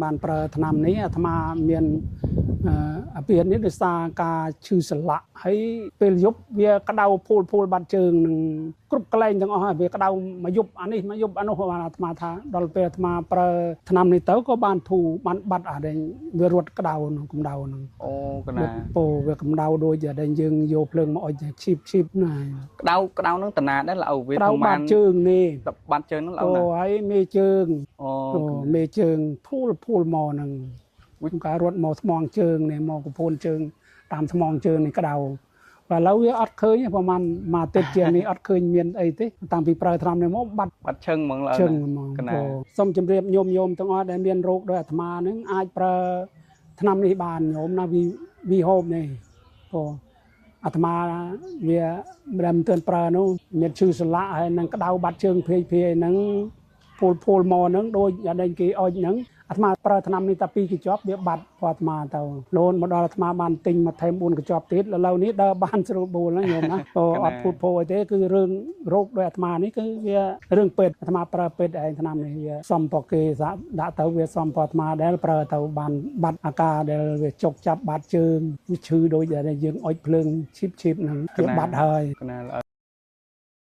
បានប្រើថ្នាំនេះអាត្មាមានអាពាហ៍នេះដោយសារការឈឺសន្លាក់ហើយពេលយប់វាក្តៅភូលបាត់ជើងនឹងគ្រប់កន្លែងទាំងអស់ហើយវាក្តៅមួយយប់អានេះមួយយប់អានោះបានអាត្មាថាដល់ពេលអាត្មាប្រើថ្នាំនេះទៅក៏បានធូរបានបាត់អាដែលវារត់ក្តៅនឹងកម្ដៅនឹងអូកណាពោវាកម្ដៅដូចដែលយើងយកភ្លើងមកអុចឈីបណាក្តៅនឹងតាណាដែរល្អវាប្រហែលបាត់ជើងនេះបាត់ជើងនឹងល្អណាស់អូហើយមេជើងអូមេជើងភូលមកនឹងការរត់មកថ្មងជើងនេះមកកពូនជើងតាមថ្មងជើងនេះក្តៅvà lâuវាអត់ឃើញប្រហែលមួយទឹកជាងនេះអត់ឃើញមានអីទេតាំងពីប្រើថ្នាំនេះមកបាត់ឈឹងហ្មងឡើយឈឹងហ្មងសូមជម្រាបញោមទាំងអស់ដែលមានរោគដោយអាត្មានឹងអាចប្រើថ្នាំនេះបានញោមណាវីហូបនេះអាត្មាវាមិនទាន់ប្រើនោះមានឈឺសន្លាក់ហើយនឹងក្តៅបាត់ជើងភ័យហ្នឹងភូលមកហ្នឹងដូចយ៉ាងដែលគេអុចហ្នឹងអាត្មាប្រើថ្នាំនេះតែ2កញ្ចប់វាបាត់អាត្មាទៅលូនមកដល់អាត្មាបានទិញមកថែម4កញ្ចប់ទៀតឥឡូវនេះដើរបានស្រួលបួលហ្នឹងញោមណាអត់ពុតពោអីទេគឺរឿងរោគដោយអាត្មានេះគឺវារឿងពេទ្យអាត្មាប្រើពេទ្យឯងថ្នាំនេះវាសំពគេដាក់ទៅវាសំពអាត្មាដែលប្រើទៅបានបាត់អាការដែលវាចុកចាប់បាត់ជើងវាឈឺដូចដែលយើងអុចភ្លើងឈីបហ្នឹងវាបាត់ហើយ